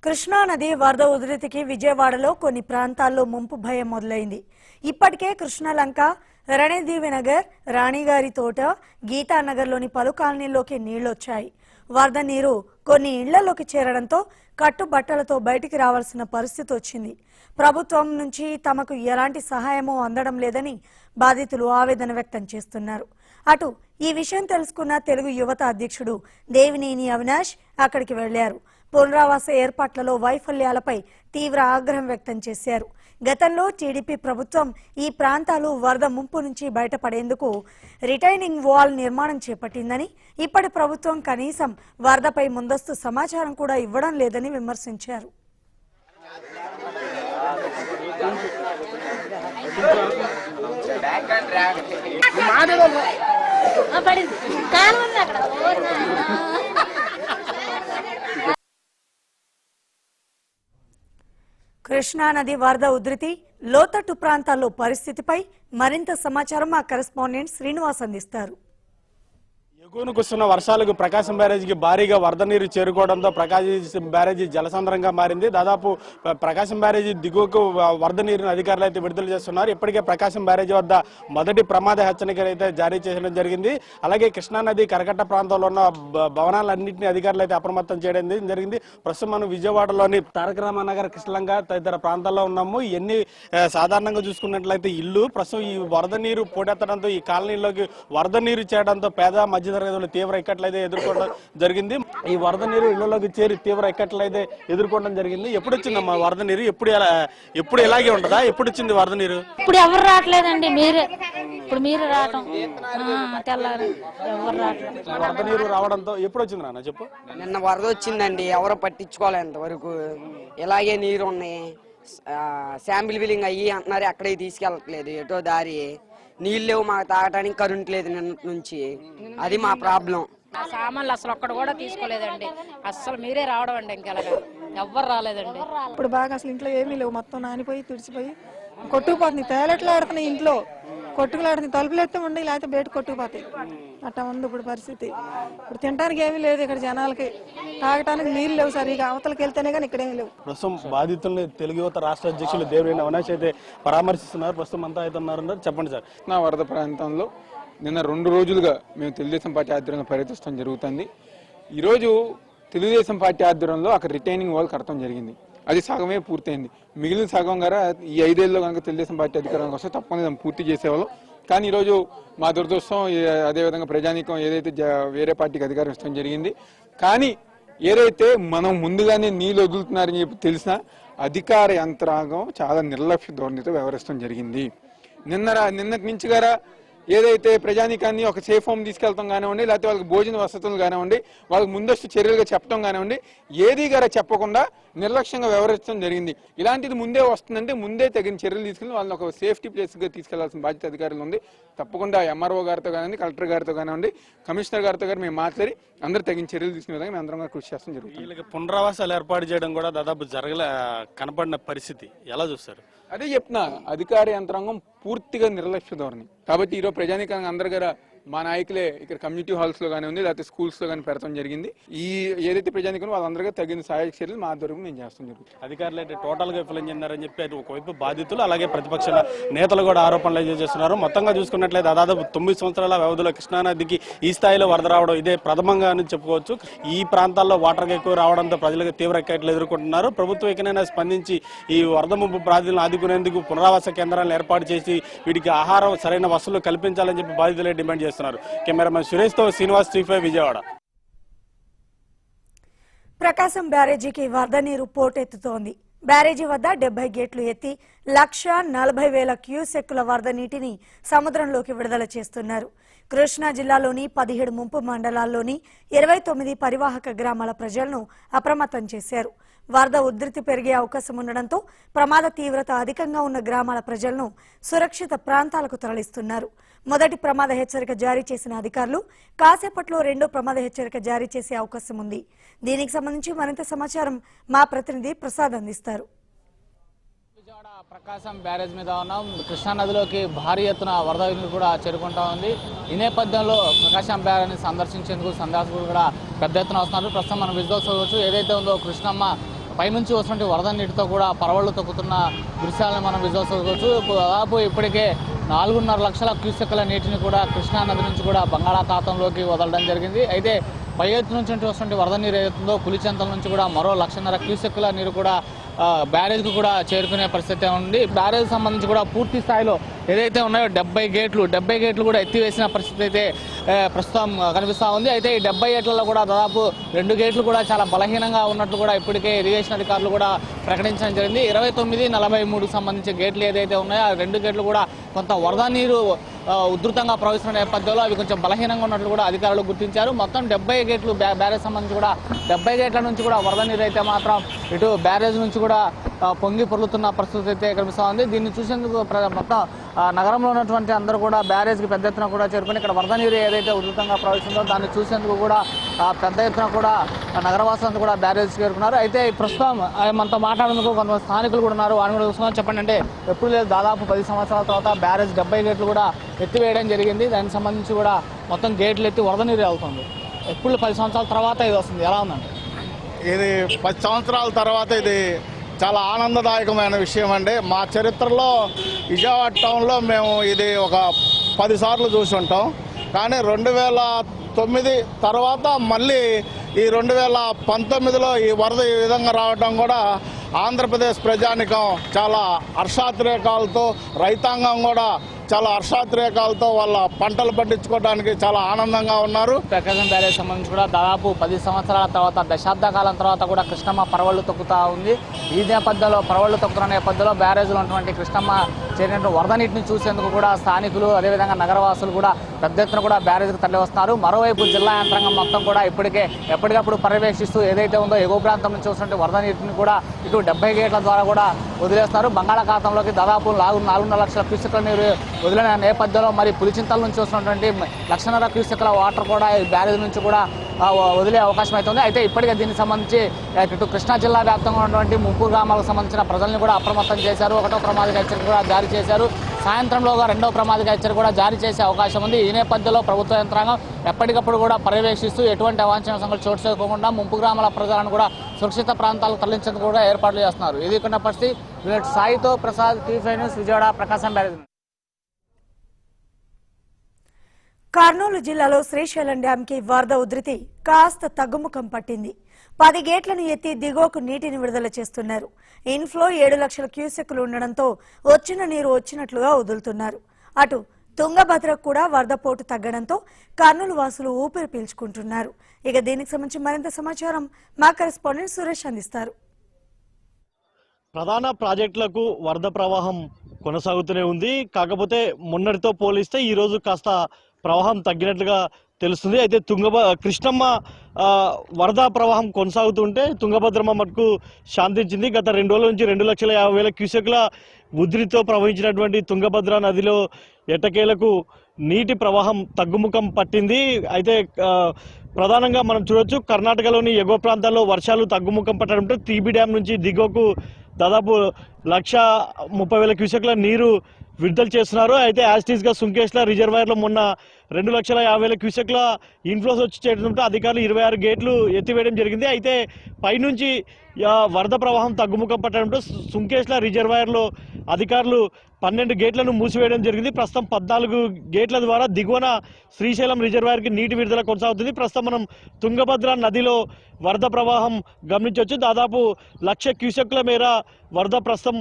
కృష్ణా నది వరద ఉధృతికి విజయవాడలో కొన్ని ప్రాంతాల్లో ముంపు భయం మొదలైంది. ఇప్పటికే కృష్ణలంక, రణదేవినగర్, రాణిగారి తోట, గీతానగర్లోని పలు కాలనీల్లోకి నీళ్లొచ్చాయి. వరద నీరు కొన్ని ఇళ్లలోకి చేరడంతో కట్టుబట్టలతో బయటికి రావాల్సిన పరిస్థితి వచ్చింది. ప్రభుత్వం నుంచి తమకు ఎలాంటి సహాయమూ అందడం లేదని బాధితులు ఆవేదన వ్యక్తం చేస్తున్నారు. అటు ఈ విషయం తెలుసుకున్న తెలుగు యువత అధ్యక్షుడు దేవినేని అవినాష్ అక్కడికి వెళ్లారు. పునరావాస ఏర్పాట్లలో వైఫల్యాలపై తీవ్ర ఆగ్రహం వ్యక్తం చేశారు. గతంలో టీడీపీ ప్రభుత్వం ఈ ప్రాంతాలు వరద ముంపు నుంచి బయటపడేందుకు రిటైనింగ్ వాల్ నిర్మాణం చేపట్టిందని, ఇప్పటి ప్రభుత్వం కనీసం వరదపై ముందస్తు సమాచారం కూడా ఇవ్వడం లేదని విమర్శించారు. కృష్ణా నది వరద ఉధృతి, లోతట్టు ప్రాంతాల్లో పరిస్థితిపై మరింత సమాచారం మా కరెస్పాండెంట్ శ్రీనివాస్ అందిస్తారు. ఎగువను కురుస్తున్న వర్షాలకు ప్రకాశం బ్యారేజీకి భారీగా వరద నీరు చేరుకోవడంతో ప్రకాశం బ్యారేజీ జలసంద్రంగా మారింది. దాదాపు ప్రకాశం బ్యారేజీ దిగువకు వరద నీరుని అధికారులు అయితే విడుదల చేస్తున్నారు. ఇప్పటికే ప్రకాశం బ్యారేజీ వద్ద మొదటి ప్రమాద హెచ్చరికలు అయితే జారీ చేయడం జరిగింది. అలాగే కృష్ణానది కరకట్ట ప్రాంతంలో ఉన్న భవనాలన్నింటినీ అధికారులు అయితే అప్రమత్తం చేయడం జరిగింది. ప్రస్తుతం మనం విజయవాడలోని తారక రామానగర్, కృష్ణలంక తదితర ప్రాంతాల్లో ఉన్నాము. ఇవన్నీ సాధారణంగా చూసుకున్నట్లయితే ఇల్లు ప్రస్తుతం ఈ వరద నీరు పోటెత్తడంతో ఈ కాలనీలోకి వరద నీరు చేరడంతో పేద మధ్య తీవ్ర ఇక్కట్లయితే ఎదుర్కోవడం జరిగింది. ఈ వరద నీరు ఇళ్లలోకి చేరి తీవ్ర ఇక్కట్లయితే ఎదుర్కోవడం జరిగింది. ఎప్పుడు వచ్చిందమ్మా వరద నీరు? ఎప్పుడు ఇలాగే ఉంటదా? ఎప్పుడు వచ్చింది వరద నీరు? ఇప్పుడు ఎవరు రావట్లేదండి, మీరు రావటం తెల్లారు ఎవరు రావట్లేదు. వరద నీరు రావడంతో ఎప్పుడు వచ్చింది నాన్న చెప్పు? నిన్న వరద వచ్చిందండి, ఎవరు పట్టించుకోవాలి. ఇంతవరకు ఇలాగే నీరు ఉన్నాయి. శాంపిల్ బిల్లింగ్ అయ్యి అంటున్నారు, అక్కడికి తీసుకెళ్ళట్లేదు. ఎటో దారి నీళ్ళు లేవు, మాకు తాగడానికి కరెంట్ లేదు నిన్న నుంచి. అది మా ప్రాబ్లం. సామాన్లు అసలు ఒక్కడు కూడా తీసుకోలేదండి. అసలు మీరే రావడం అండి, ఇంకెలాగా ఎవ్వరు రాలేదండి. ఇప్పుడు బాగా అసలు ఇంట్లో ఏమీ లేవు, మొత్తం నానిపోయి తుడిచిపోయి కొట్టుకుపోతుంది. తేలట్లాడుతున్నాయి, ఇంట్లో కొట్టుకులాడుతున్నాయి. తలుపులు ఎత్తే ఉండి లేకపోతే బయట కొట్టుకుపోతాయి. అట్లా ఉంది ఇప్పుడు పరిస్థితి. ఇప్పుడు తినడానికి ఏమీ లేదు, ఇక్కడ జనాలకి తాగడానికి నీళ్ళు లేవు. సరిగా అవతలకి వెళ్తేనే కానీ ఇక్కడేమీ లేవు. ప్రస్తుతం బాధితుల్ని తెలుగు యువత రాష్ట్ర అధ్యక్షులు దేవినేని అవినాష్ అయితే పరామర్శిస్తున్నారు. ప్రస్తుతం అంతా అయితే ఉన్నారు. చెప్పండి సార్. నా వరద ప్రాంతంలో నిన్న 2 రోజులుగా మేము తెలుగుదేశం పార్టీ ఆధ్వర్యంలో పర్యటించడం జరుగుతుంది. ఈరోజు తెలుగుదేశం పార్టీ ఆధ్వర్యంలో అక్కడ రిటైనింగ్ వాల్ కడతాం జరిగింది. అది సగమే పూర్తయింది. మిగిలిన సగం గారా ఈ 5 ఏళ్ళలో కనుక తెలుగుదేశం పార్టీ అధికారంలోకి వస్తే తప్పకుండా పూర్తి చేసేవాళ్ళం. కానీ ఈరోజు మా దురదృష్టం, అదేవిధంగా ప్రజానీకం ఏదైతే వేరే పార్టీకి అధికారం ఇష్టం జరిగింది. కానీ ఏదైతే మనం ముందుగానే నీళ్ళు వదులుతున్నారని చెప్పి తెలిసినా అధికార యంత్రాంగం చాలా నిర్లక్ష్య ధోరణితో వ్యవహరిస్తాం జరిగింది. నిన్నటి నుంచి గారా ఏదైతే ప్రజానీకాన్ని ఒక సేఫ్ హోమ్ తీసుకెళ్తాం కానివ్వండి, లేకపోతే వాళ్ళకి భోజన వసతులు కానివ్వండి, వాళ్ళకి ముందస్తు చర్యలుగా చెప్పడం కానివ్వండి, ఏది గారా చెప్పకుండా నిర్లక్ష్యంగా వ్యవహరించడం జరిగింది. ఇలాంటిది ముందే వస్తుందంటే ముందే తగిన చర్యలు తీసుకుని వాళ్ళని ఒక సేఫ్టీ ప్లేస్గా తీసుకెళ్లాల్సిన బాధ్యత అధికారులు ఉంది. తప్పకుండా ఎంఆర్ఓ గారితో కానివ్వండి, కలెక్టర్ గారితో కానివ్వండి, కమిషనర్ గారితో కానీ మేము మాట్లాడి అందరూ తగిన చర్యలు తీసుకునే విధంగా మేము అందరం కృషి చేస్తాం జరుగుతుంది. వీళ్ళకి పునరావాసాలు ఏర్పాటు చేయడం కూడా దాదాపు కనపడిన పరిస్థితి ఎలా చూస్తారు? అదే చెప్తున్నా, అధికార యంత్రాంగం పూర్తిగా నిర్లక్ష్య ధోరణి. కాబట్టి ఈరోజు ప్రజానీకంగా అందరి గారు మా నాయకులే ఇక్కడ కమ్యూనిటీ హాల్స్ లో కానివ్వండి, లేకపోతే స్కూల్స్ లో కానీ పెడతాం జరిగింది. ఈ ఏదైతే ప్రజానీకం వాళ్ళందరికీ తగిన సహాయక చర్యలు మా ఆధ్వర్యంలో మేము చేస్తాం జరుగుతుంది. అధికారులు అయితే టోటల్ గా విఫలం చెందారని చెప్పి ఒకవైపు బాధితులు, అలాగే ప్రతిపక్ష నేతలు కూడా ఆరోపణలు చేస్తున్నారు. మొత్తంగా చూసుకున్నట్లయితే దాదాపు 9 సంవత్సరాల వ్యవధిలో కృష్ణానదికి ఈ స్థాయిలో వరద రావడం ఇదే ప్రథమంగా అని చెప్పుకోవచ్చు. ఈ ప్రాంతాల్లో వాటర్ ఎక్కువ రావడంతో ప్రజలకు తీవ్ర ఇక్కట్లు ఎదుర్కొంటున్నారు. ప్రభుత్వం ఎక్కడైనా స్పందించి ఈ వరద ముంపు బాధితులను ఆదుకునేందుకు పునరావాస కేంద్రాలను ఏర్పాటు చేసి వీటికి ఆహారం, సరైన వసతులు కల్పించాలని చెప్పి బాధితులే డిమాండ్ చేస్తున్నారు. కెమెరామెన్ సురేష్ తో శ్రీనివాస్, TV5 విజయవాడ. ప్రకాశం బ్యారేజీకి వరద నీరు పోటెత్తుతోంది. బ్యారేజీ వద్ద 70 గేట్లు ఎత్తి 1,40,000 క్యూసెక్కుల వరద నీటిని సముద్రంలోకి విడుదల చేస్తున్నారు. కృష్ణా జిల్లాలోని 17 ముంపు మండలాల్లోని 29 పరివాహక గ్రామాల ప్రజలను అప్రమత్తం చేశారు. వరద ఉధృతి పెరిగే అవకాశం ఉండడంతో ప్రమాద తీవ్రత అధికంగా ఉన్న గ్రామాల ప్రజలను సురక్షిత ప్రాంతాలకు తరలిస్తున్నారు. మొదటి ప్రమాద హెచ్చరిక జారీ చేసిన అధికారులు కాసేపట్లో రెండో ప్రమాద హెచ్చరిక జారీ చేసే అవకాశం ఉంది. దీనికి సంబంధించి మరింత సమాచారం మా ప్రతినిధి ప్రసాద్ అందిస్తారు. విజయవాడ ప్రకాశం బ్యారేజ్ మీద ఉన్నాం. కృష్ణా నదిలోకి భారీ ఎత్తున వరద నీరు కూడా చేరుకుంటా ఉంది. ఈ నేపథ్యంలో ప్రకాశం బ్యారేజ్ సందర్శించేందుకు సందర్శకులు కూడా పెద్ద ఎత్తున వస్తున్నారు. ప్రస్తుతం మనం విజువల్స్ చూడవచ్చు. ఏదైతే ఉందో కృష్ణమ్మ పైనుంచి వస్తున్న వరద నీటితో కూడా పరవళ్లు తొక్కుతున్న దృశ్యాలను మనం విజువల్స్. దాదాపు ఇప్పటికే 4.5 లక్షల క్యూసెక్కుల నీటిని కూడా కృష్ణా నది నుంచి కూడా బంగాళాఖాతంలోకి వదలడం జరిగింది. అయితే పై ఎత్తు నుంచి వస్తున్న వరద నీరు ఏదైతుందో పులిచెంతల నుంచి కూడా మరో 1.5 క్యూసెక్కుల నీరు కూడా బ్యారేజ్కు కూడా చేరుకునే పరిస్థితి ఉంది. బ్యారేజ్ సంబంధించి కూడా పూర్తి స్థాయిలో ఏదైతే ఉన్నాయో 70 గేట్లు కూడా ఎత్తివేసిన పరిస్థితి అయితే ప్రస్తుతం కనిపిస్తూ ఉంది. అయితే ఈ 70 గేట్లలో కూడా దాదాపు 2 గేట్లు కూడా చాలా బలహీనంగా ఉన్నట్లు కూడా ఇప్పటికే ఇరిగేషన్ అధికారులు కూడా ప్రకటించడం జరిగింది. 29, 43 సంబంధించిన గేట్లు ఏదైతే ఉన్నాయో ఆ 2 గేట్లు కూడా కొంత వరద నీరు ఉధృతంగా ప్రవహిస్తున్న నేపథ్యంలో అవి కొంచెం బలహీనంగా ఉన్నట్లు కూడా అధికారులు గుర్తించారు. మొత్తం 70 గేట్లు బ్యారేజ్ సంబంధించి కూడా 70 గేట్ల నుంచి కూడా వరద నీరు అయితే మాత్రం ఇటు బ్యారేజ్ నుంచి కూడా పొంగి పొర్లుతున్న పరిస్థితి అయితే కనిపిస్తూ ఉంది. దీన్ని చూసేందుకు మొత్తం నగరంలో ఉన్నటువంటి అందరూ కూడా బ్యారేజ్కి పెద్ద ఎత్తున కూడా చేరుకుని ఇక్కడ వరద నీరు ఏదైతే ఉధృతంగా ప్రవహిస్తుందో దాన్ని చూసేందుకు కూడా పెద్ద ఎత్తున కూడా నగరవాసులంతా కూడా బ్యారేజ్ చేరుకున్నారు. అయితే ప్రస్తుతం మనతో మాట్లాడేందుకు కొంతమంది స్థానికులు కూడా ఉన్నారు. వారిని కూడా చూసుకున్నాం. చెప్పండి, అంటే ఎప్పుడు లేదు దాదాపు 10 సంవత్సరాల తర్వాత బ్యారేజ్ 70 గేట్లు కూడా ఎత్తివేయడం జరిగింది. దానికి సంబంధించి కూడా మొత్తం గేట్లు ఎత్తి వరద నీరు వెళ్తుంది. ఎప్పుడు 10 సంవత్సరాల తర్వాత ఇది వస్తుంది, ఎలా ఉందండి? ఇది 10 సంవత్సరాల తర్వాత ఇది చాలా ఆనందదాయకమైన విషయం అండి. మా చరిత్రలో విజయవాడ టౌన్లో మేము ఇది ఒక 10 సార్లు చూసి ఉంటాం. కానీ 2009 తర్వాత మళ్ళీ ఈ 2019లో ఈ వరద ఈ విధంగా రావడం కూడా ఆంధ్రప్రదేశ్ ప్రజానికం చాలా హర్షాతిరేకాలతో, రైతాంగం కూడా చాలా హర్షాతిరేకాలతో వాళ్ళ పంటలు పండించుకోవడానికి చాలా ఆనందంగా ఉన్నారు. ప్రకాశం బ్యారేజ్ సంబంధించి కూడా దాదాపు 10 సంవత్సరాల తర్వాత, దశాబ్ద కాలం తర్వాత కూడా కృష్ణమ్మ పరవళ్లు తొక్కుతూ ఉంది. ఈ నేపథ్యంలో పరవళ్లు తొక్కుతున్న నేపథ్యంలో బ్యారేజ్లో ఉన్నటువంటి కృష్ణమ్మ చేరినటువంటి వరద నీటిని చూసేందుకు కూడా స్థానికులు అదేవిధంగా నగరవాసులు కూడా పెద్ద ఎత్తున కూడా బ్యారేజ్కి తరలి వస్తున్నారు. మరోవైపు జిల్లా యంత్రాంగం మొత్తం కూడా ఇప్పటికే ఎప్పటికప్పుడు పర్యవేక్షిస్తూ ఏదైతే ఉందో ఎగువ ప్రాంతం నుంచి వస్తున్న వరద నీటిని కూడా ఇటు 70 గేట్ల ద్వారా కూడా వదిలేస్తున్నారు. బంగాళాఖాతంలోకి దాదాపు 4.5 లక్షల క్యూసెక్కుల నీరు వదిలిన నేపథ్యంలో మరి పులిచింతల నుంచి వస్తున్నటువంటి 1.5 క్యూసెక్కుల వాటర్ కూడా ఈ బ్యారేజ్ నుంచి కూడా వదిలే అవకాశం అవుతుంది. అయితే ఇప్పటికే దీనికి సంబంధించి ఇటు కృష్ణా జిల్లా వ్యాప్తంగా ఉన్నటువంటి ముంపు గ్రామాలకు సంబంధించిన ప్రజల్ని కూడా అప్రమత్తం చేశారు. 1వ ప్రమాదిక హెచ్చరిక కూడా జారీ చేశారు. సాయంత్రంలోగా 2వ ప్రమాదిక హెచ్చరిక కూడా జారీ చేసే అవకాశం ఉంది. ఈ నేపథ్యంలో ప్రభుత్వ యంత్రాంగం ఎప్పటికప్పుడు కూడా పర్యవేక్షిస్తూ ఎటువంటి అవాంఛనీయ సంఘటనలు చోటు చేసుకోకుండా ముంపు గ్రామాల ప్రజలను కూడా సురక్షిత ప్రాంతాలకు తరలించేందుకు కూడా ఏర్పాట్లు చేస్తున్నారు. ఇది కొన్న పరిస్థితి. సాయితో ప్రసాద్, TV5 న్యూస్, విజయవాడ, ప్రకాశం బ్యారేజ్. కర్నూలు జిల్లాలో శ్రీశైలం డ్యాంకి వరద ఉధృతి కాస్త తగ్గుముఖం పట్టింది. 10 గేట్లను ఎత్తి దిగువకు నీటిని విడుదల చేస్తున్నారు. ఇన్ఫ్లో 7 లక్షల క్యూసెక్కులు ఉండడంతో వచ్చిన నీరు వచ్చినట్లుగా వదులుతున్నారు. అటు తుంగభద్రకు కూడా వరద పోటు తగ్గడంతో కర్నూలు వాసులు ఊపిరి పీల్చుకుంటున్నారు. ఇక దీనికి సంబంధించి మరింత సమాచారం మా కరెస్పాండెంట్ సురేష్ అందిస్తారు. ప్రధాన ప్రాజెక్టులకు వరద ప్రవాహం కొనసాగుతూనే ఉంది. కాకపోతే మొన్నటితో పోలిస్తే ఈ రోజు కాస్త ప్రవాహం తగ్గినట్లుగా తెలుస్తుంది. అయితే కృష్ణమ్మ వరద ప్రవాహం కొనసాగుతుంటే తుంగభద్రమ్మ మటుకు శాంతించింది. గత 2 రోజుల నుంచి 2,50,000 క్యూసెక్ల ఉధృతితో ప్రవహించినటువంటి తుంగభద్ర నదిలో ఎట్టకేలకు నీటి ప్రవాహం తగ్గుముఖం పట్టింది. అయితే ప్రధానంగా మనం చూడొచ్చు, కర్ణాటకలోని ఎగువ ప్రాంతాల్లో వర్షాలు తగ్గుముఖం పట్టడంతో TB డ్యాం నుంచి దిగువకు దాదాపు 1,30,000 క్యూసెక్ల నీరు విడుదల చేస్తున్నారు. అయితే యాస్టీస్ గా సుంకేశ్ల రిజర్వాయర్లో మొన్న 2,50,000 క్యూసెక్ల ఇన్ఫ్లోస్ వచ్చి చేయడంతో అధికారులు 26 గేట్లు ఎత్తివేయడం జరిగింది. అయితే పైనుంచి వరద ప్రవాహం తగ్గుముఖం పట్టడంతో సుంకేశ్ల రిజర్వాయర్లో అధికారులు 12 గేట్లను మూసివేయడం జరిగింది. ప్రస్తుతం 14 గేట్ల ద్వారా దిగువన శ్రీశైలం రిజర్వాయర్కి నీటి విడుదల కొనసాగుతుంది. ప్రస్తుతం మనం తుంగభద్ర నదిలో వరద ప్రవాహం గమనించవచ్చు. దాదాపు 1,00,000 క్యూసెక్ల మేర వరద ప్రస్తుతం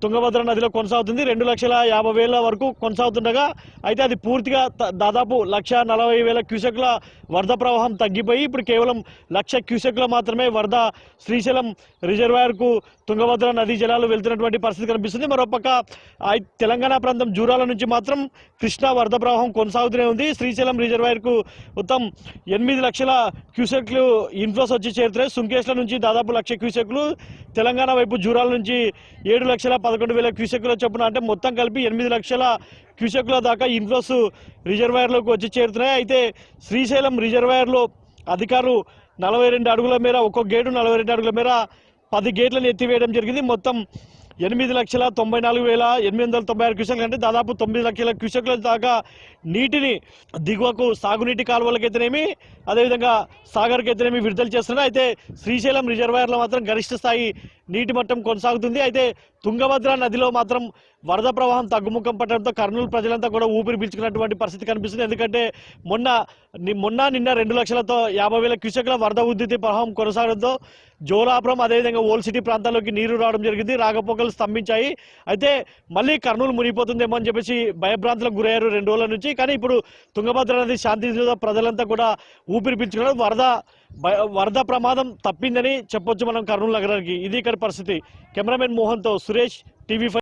తుంగభద్ర నదిలో కొనసాగుతుంది. 2,50,000 వరకు కొనసాగుతుండగా అయితే అది పూర్తిగా దాదాపు 1,40,000 క్యూసెక్ల వరద ప్రవాహం తగ్గిపోయి ఇప్పుడు కేవలం 1,00,000 క్యూసెక్ల మాత్రమే వరద శ్రీశైలం రిజర్వాయర్కు తుంగభద్ర నదీ జలాలు వెళ్తున్నటువంటి పరిస్థితి కనిపిస్తుంది. మరోపక్క తెలంగాణ ప్రాంతం జూరాల నుంచి మాత్రం కృష్ణా వరద ప్రవాహం కొనసాగుతూనే ఉంది. శ్రీశైలం రిజర్వాయర్కు మొత్తం 8 లక్షల క్యూసెక్లు ఇన్ఫ్లోస్ వచ్చి చేరుతున్నాయి. సుంకేశ్ల నుంచి దాదాపు 1,00,000 క్యూసెక్లు, తెలంగాణ వైపు జూరాల నుంచి 7,11,000 క్యూసెక్ల చొప్పున, అంటే మొత్తం కలిపి 8 లక్షల క్యూసెక్ల దాకా ఇన్ఫ్లోస్ రిజర్వాయర్లోకి వచ్చి చేరుతున్నాయి. అయితే శ్రీశైలం రిజర్వాయర్లో అధికారులు 42 అడుగుల మేర, ఒక్కో గేటు 42 అడుగుల మేర 10 గేట్లను ఎత్తివేయడం జరిగింది. మొత్తం 8,94,896 క్యూసెక్లు, అంటే దాదాపు 9 లక్షల క్యూసెక్ల దాకా నీటిని దిగువకు సాగునీటి కాలువలకైతేనేమి అదేవిధంగా సాగర్కి అయితేనేమి విడుదల చేస్తున్నారు. అయితే శ్రీశైలం రిజర్వాయర్లో మాత్రం గరిష్ట స్థాయి నీటి మట్టం కొనసాగుతుంది. అయితే తుంగభద్ర నదిలో మాత్రం వరద ప్రవాహం తగ్గుముఖం పట్టడంతో కర్నూలు ప్రజలంతా కూడా ఊపిరి పీల్చుకున్నటువంటి పరిస్థితి కనిపిస్తుంది. ఎందుకంటే మొన్న నిన్న 2,50,000 క్యూసెక్ల వరద ఉధృతి ప్రవాహం కొనసాగడంతో జోలాపురం అదేవిధంగా ఓల్డ్ సిటీ ప్రాంతాల్లోకి నీరు రావడం జరిగింది. రాకపోకలు స్తంభించాయి. అయితే మళ్ళీ కర్నూలు మునిగిపోతుందేమో అని చెప్పేసి భయభ్రాంతులకు గురయ్యారు 2 రోజుల నుంచి. కానీ ఇప్పుడు తుంగభద్ర నది శాంతి ప్రజలంతా కూడా ఊపిరి పీల్చుకున్నారు. వరద ప్రమాదం తప్పిందని చెప్పొచ్చు మనం కర్నూలు నగరానికి. ఇది ఇక్కడ పరిస్థితి. కెమెరామెన్ మోహన్తో సురేష్, TV5.